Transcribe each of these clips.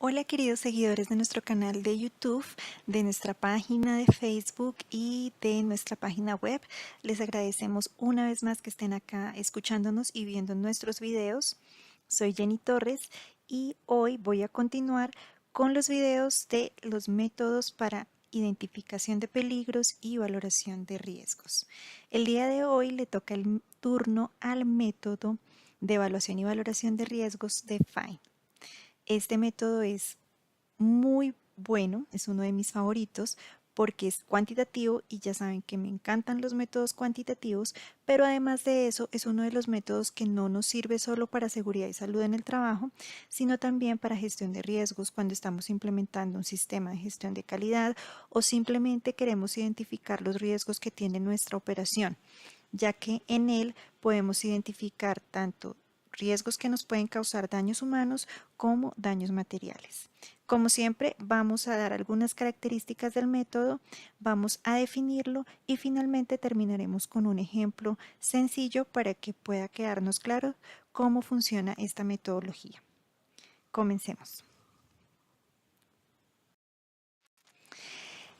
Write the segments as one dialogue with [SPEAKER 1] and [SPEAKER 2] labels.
[SPEAKER 1] Hola queridos seguidores de nuestro canal de YouTube, de nuestra página de Facebook y de nuestra página web. Les agradecemos una vez más que estén acá escuchándonos y viendo nuestros videos. Soy Jenny Torres y hoy voy a continuar con los videos de los métodos para identificación de peligros y valoración de riesgos. El día de hoy le toca el turno al método de evaluación y valoración de riesgos de FINE. Este método es muy bueno, es uno de mis favoritos porque es cuantitativo y ya saben que me encantan los métodos cuantitativos, pero además de eso es uno de los métodos que no nos sirve solo para seguridad y salud en el trabajo, sino también para gestión de riesgos cuando estamos implementando un sistema de gestión de calidad o simplemente queremos identificar los riesgos que tiene nuestra operación, ya que en él podemos identificar tanto riesgos que nos pueden causar daños humanos como daños materiales. Como siempre, vamos a dar algunas características del método, vamos a definirlo y finalmente terminaremos con un ejemplo sencillo para que pueda quedarnos claro cómo funciona esta metodología. Comencemos.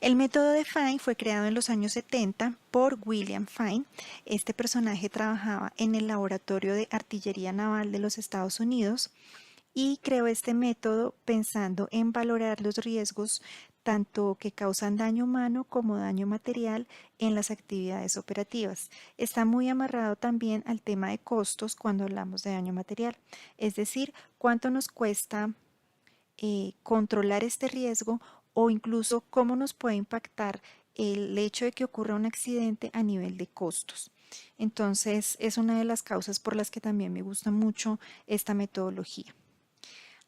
[SPEAKER 1] El método de Fine fue creado en los años 70 por William Fine. Este personaje trabajaba en el Laboratorio de Artillería Naval de los Estados Unidos y creó este método pensando en valorar los riesgos tanto que causan daño humano como daño material en las actividades operativas. Está muy amarrado también al tema de costos cuando hablamos de daño material, es decir, cuánto nos cuesta controlar este riesgo o incluso cómo nos puede impactar el hecho de que ocurra un accidente a nivel de costos. Entonces, es una de las causas por las que también me gusta mucho esta metodología.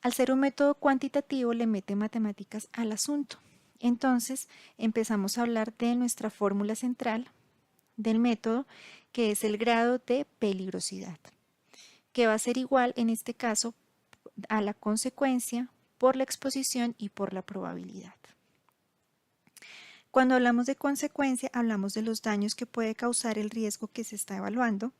[SPEAKER 1] Al ser un método cuantitativo, le mete matemáticas al asunto. Entonces, empezamos a hablar de nuestra fórmula central del método, que es el grado de peligrosidad, que va a ser igual en este caso a la consecuencia por la exposición y por la probabilidad. Cuando hablamos de consecuencia, hablamos de los daños que puede causar el riesgo que se está evaluando.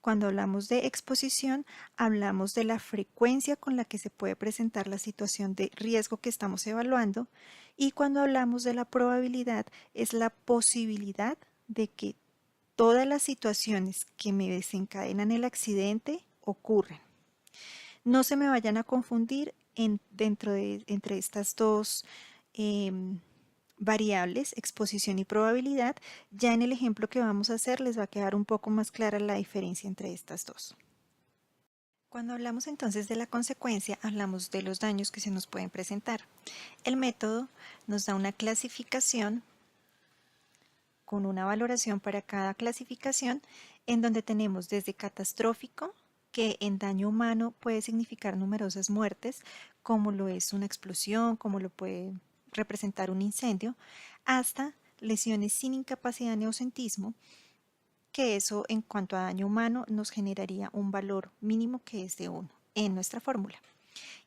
[SPEAKER 1] Cuando hablamos de exposición, hablamos de la frecuencia con la que se puede presentar la situación de riesgo que estamos evaluando. Y cuando hablamos de la probabilidad, es la posibilidad de que todas las situaciones que me desencadenan el accidente ocurren. No se me vayan a confundir entre estas dos variables, exposición y probabilidad. Ya en el ejemplo que vamos a hacer les va a quedar un poco más clara la diferencia entre estas dos. Cuando hablamos entonces de la consecuencia, hablamos de los daños que se nos pueden presentar. El método nos da una clasificación con una valoración para cada clasificación, en donde tenemos desde catastrófico, que en daño humano puede significar numerosas muertes, como lo es una explosión, como lo puede representar un incendio, hasta lesiones sin incapacidad neocentismo, que eso en cuanto a daño humano nos generaría un valor mínimo que es de 1 en nuestra fórmula.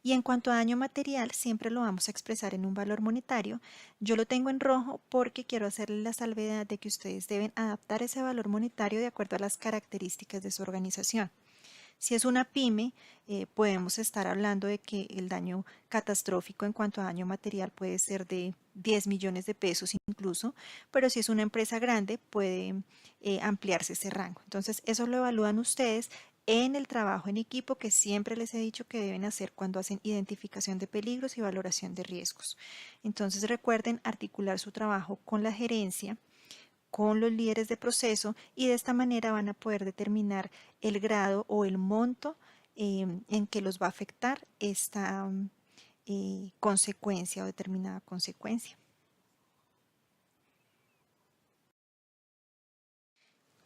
[SPEAKER 1] Y en cuanto a daño material, siempre lo vamos a expresar en un valor monetario. Yo lo tengo en rojo porque quiero hacerle la salvedad de que ustedes deben adaptar ese valor monetario de acuerdo a las características de su organización. Si es una pyme, podemos estar hablando de que el daño catastrófico en cuanto a daño material puede ser de 10 millones de pesos incluso, pero si es una empresa grande puede ampliarse ese rango. Entonces, eso lo evalúan ustedes en el trabajo en equipo que siempre les he dicho que deben hacer cuando hacen identificación de peligros y valoración de riesgos. Entonces, recuerden articular su trabajo con la gerencia, con los líderes de proceso, y de esta manera van a poder determinar el grado o el monto en que los va a afectar esta consecuencia o determinada consecuencia.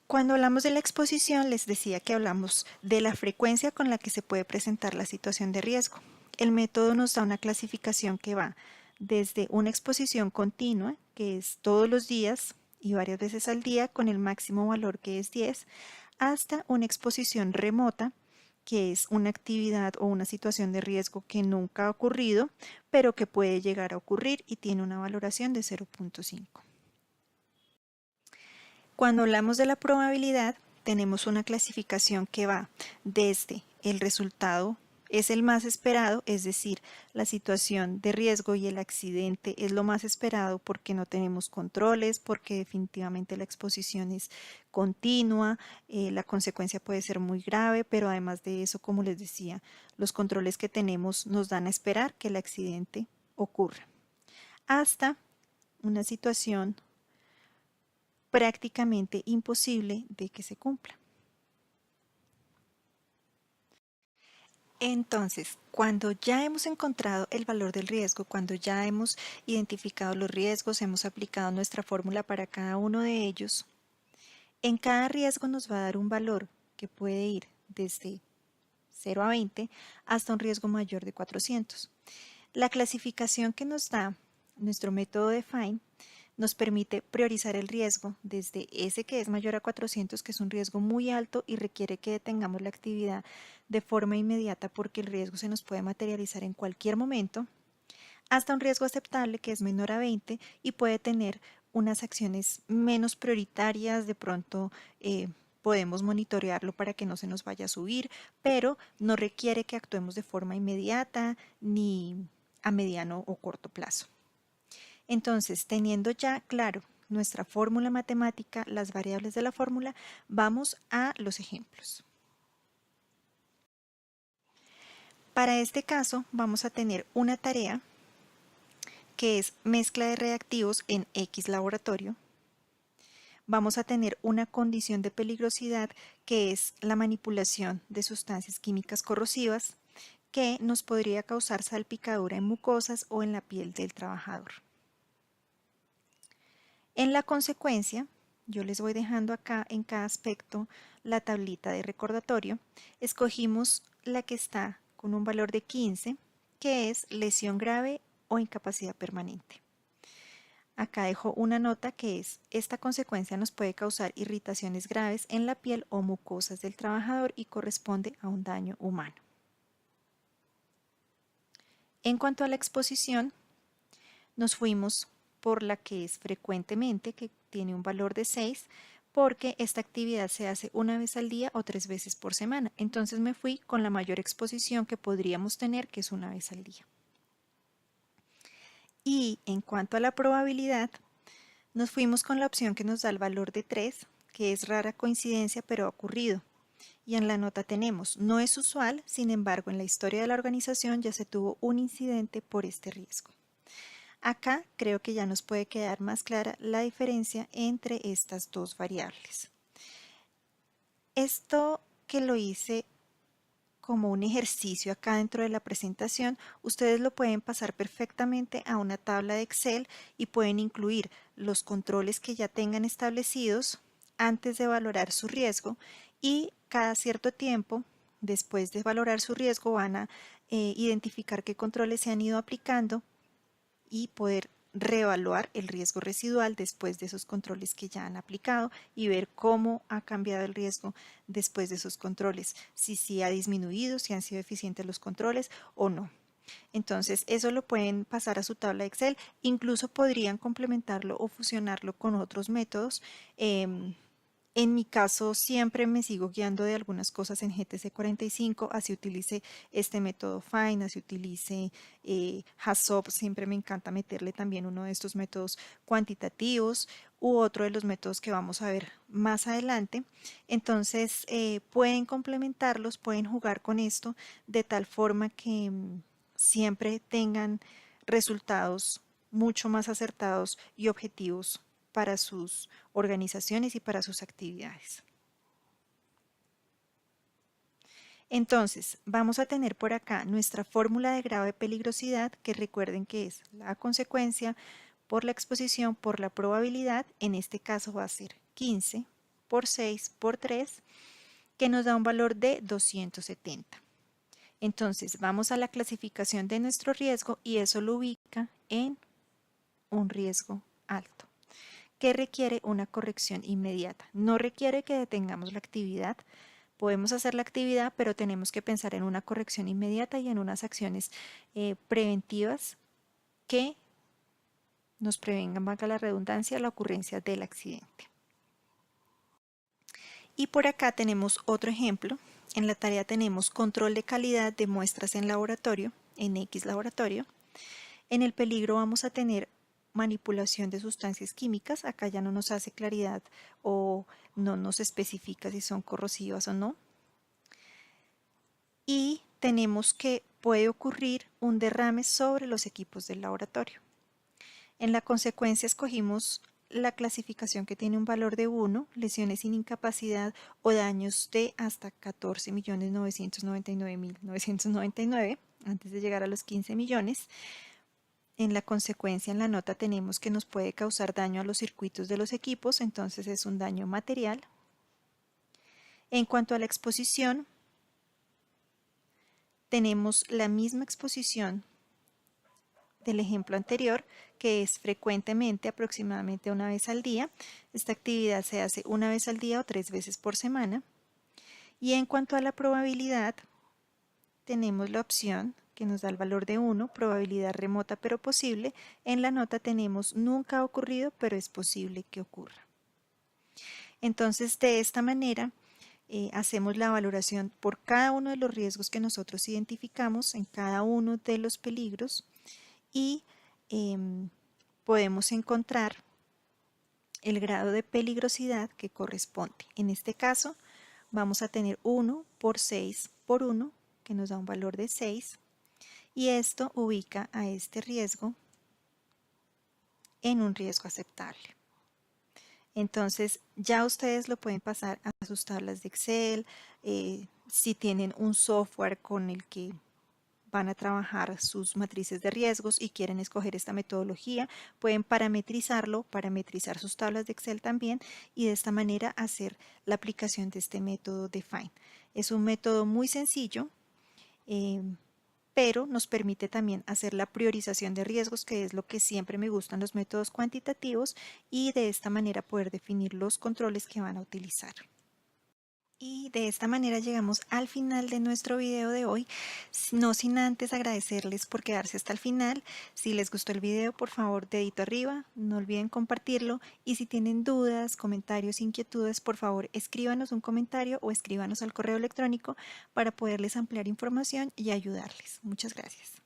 [SPEAKER 1] Cuando hablamos de la exposición, les decía que hablamos de la frecuencia con la que se puede presentar la situación de riesgo. El método nos da una clasificación que va desde una exposición continua, que es todos los días y varias veces al día con el máximo valor que es 10, hasta una exposición remota, que es una actividad o una situación de riesgo que nunca ha ocurrido, pero que puede llegar a ocurrir y tiene una valoración de 0.5. Cuando hablamos de la probabilidad, tenemos una clasificación que va desde el resultado es el más esperado, es decir, la situación de riesgo y el accidente es lo más esperado porque no tenemos controles, porque definitivamente la exposición es continua, la consecuencia puede ser muy grave, pero además de eso, como les decía, los controles que tenemos nos dan a esperar que el accidente ocurra. Hasta una situación prácticamente imposible de que se cumpla. Entonces, cuando ya hemos encontrado el valor del riesgo, cuando ya hemos identificado los riesgos, hemos aplicado nuestra fórmula para cada uno de ellos, en cada riesgo nos va a dar un valor que puede ir desde 0 a 20 hasta un riesgo mayor de 400. La clasificación que nos da nuestro método Define nos permite priorizar el riesgo desde ese que es mayor a 400, que es un riesgo muy alto y requiere que detengamos la actividad de forma inmediata porque el riesgo se nos puede materializar en cualquier momento, hasta un riesgo aceptable que es menor a 20 y puede tener unas acciones menos prioritarias, de pronto podemos monitorearlo para que no se nos vaya a subir, pero no requiere que actuemos de forma inmediata ni a mediano o corto plazo. Entonces, teniendo ya claro nuestra fórmula matemática, las variables de la fórmula, vamos a los ejemplos. Para este caso vamos a tener una tarea que es mezcla de reactivos en X laboratorio. Vamos a tener una condición de peligrosidad que es la manipulación de sustancias químicas corrosivas que nos podría causar salpicadura en mucosas o en la piel del trabajador. En la consecuencia, yo les voy dejando acá en cada aspecto la tablita de recordatorio. Escogimos la que está con un valor de 15, que es lesión grave o incapacidad permanente. Acá dejo una nota que es, esta consecuencia nos puede causar irritaciones graves en la piel o mucosas del trabajador y corresponde a un daño humano. En cuanto a la exposición, nos fuimos por la que es frecuentemente, que tiene un valor de 6, porque esta actividad se hace una vez al día o 3 veces por semana. Entonces me fui con la mayor exposición que podríamos tener, que es una vez al día. Y en cuanto a la probabilidad, nos fuimos con la opción que nos da el valor de 3, que es rara coincidencia, pero ha ocurrido. Y en la nota tenemos, no es usual, sin embargo, en la historia de la organización ya se tuvo un incidente por este riesgo. Acá creo que ya nos puede quedar más clara la diferencia entre estas dos variables. Esto que lo hice como un ejercicio acá dentro de la presentación, ustedes lo pueden pasar perfectamente a una tabla de Excel y pueden incluir los controles que ya tengan establecidos antes de valorar su riesgo y cada cierto tiempo, después de valorar su riesgo, van a identificar qué controles se han ido aplicando y poder reevaluar el riesgo residual después de esos controles que ya han aplicado y ver cómo ha cambiado el riesgo después de esos controles, si sí ha disminuido, si han sido eficientes los controles o no. Entonces eso lo pueden pasar a su tabla de Excel, incluso podrían complementarlo o fusionarlo con otros métodos. En mi caso siempre me sigo guiando de algunas cosas en GTC 45, así utilice este método Find, así utilice HACCP, siempre me encanta meterle también uno de estos métodos cuantitativos u otro de los métodos que vamos a ver más adelante. Entonces pueden complementarlos, pueden jugar con esto de tal forma que siempre tengan resultados mucho más acertados y objetivos para sus organizaciones y para sus actividades. Entonces, vamos a tener por acá nuestra fórmula de grado de peligrosidad, que recuerden que es la consecuencia por la exposición por la probabilidad, en este caso va a ser 15 por 6 por 3, que nos da un valor de 270. Entonces, vamos a la clasificación de nuestro riesgo y eso lo ubica en un riesgo alto, que requiere una corrección inmediata. No requiere que detengamos la actividad. Podemos hacer la actividad, pero tenemos que pensar en una corrección inmediata y en unas acciones preventivas que nos prevengan, valga la redundancia, la ocurrencia del accidente. Y por acá tenemos otro ejemplo En la tarea tenemos control de calidad de muestras en laboratorio, en X laboratorio. En el peligro vamos a tener manipulación de sustancias químicas. Acá ya no nos hace claridad o no nos especifica si son corrosivas o no. Y tenemos que puede ocurrir un derrame sobre los equipos del laboratorio. En la consecuencia escogimos la clasificación que tiene un valor de 1, lesiones sin incapacidad o daños de hasta 14.999.999, antes de llegar a los 15 millones. En la consecuencia, en la nota tenemos que nos puede causar daño a los circuitos de los equipos, entonces es un daño material. En cuanto a la exposición, tenemos la misma exposición del ejemplo anterior, que es frecuentemente, aproximadamente una vez al día. Esta actividad se hace una vez al día o 3 veces por semana. Y en cuanto a la probabilidad, tenemos la opción que nos da el valor de 1, probabilidad remota pero posible. En la nota tenemos nunca ha ocurrido, pero es posible que ocurra. Entonces, de esta manera, hacemos la valoración por cada uno de los riesgos que nosotros identificamos en cada uno de los peligros y podemos encontrar el grado de peligrosidad que corresponde. En este caso, vamos a tener 1 por 6 por 1, que nos da un valor de 6, y esto ubica a este riesgo en un riesgo aceptable. Entonces, ya ustedes lo pueden pasar a sus tablas de Excel, si tienen un software con el que van a trabajar sus matrices de riesgos y quieren escoger esta metodología, pueden parametrizarlo, parametrizar sus tablas de Excel también y de esta manera hacer la aplicación de este método Define. Es un método muy sencillo, pero nos permite también hacer la priorización de riesgos, que es lo que siempre me gustan los métodos cuantitativos, y de esta manera poder definir los controles que van a utilizar. Y de esta manera llegamos al final de nuestro video de hoy, no sin antes agradecerles por quedarse hasta el final. Si les gustó el video, por favor, dedito arriba, no olviden compartirlo, y si tienen dudas, comentarios, inquietudes, por favor, escríbanos un comentario o escríbanos al correo electrónico para poderles ampliar información y ayudarles. Muchas gracias.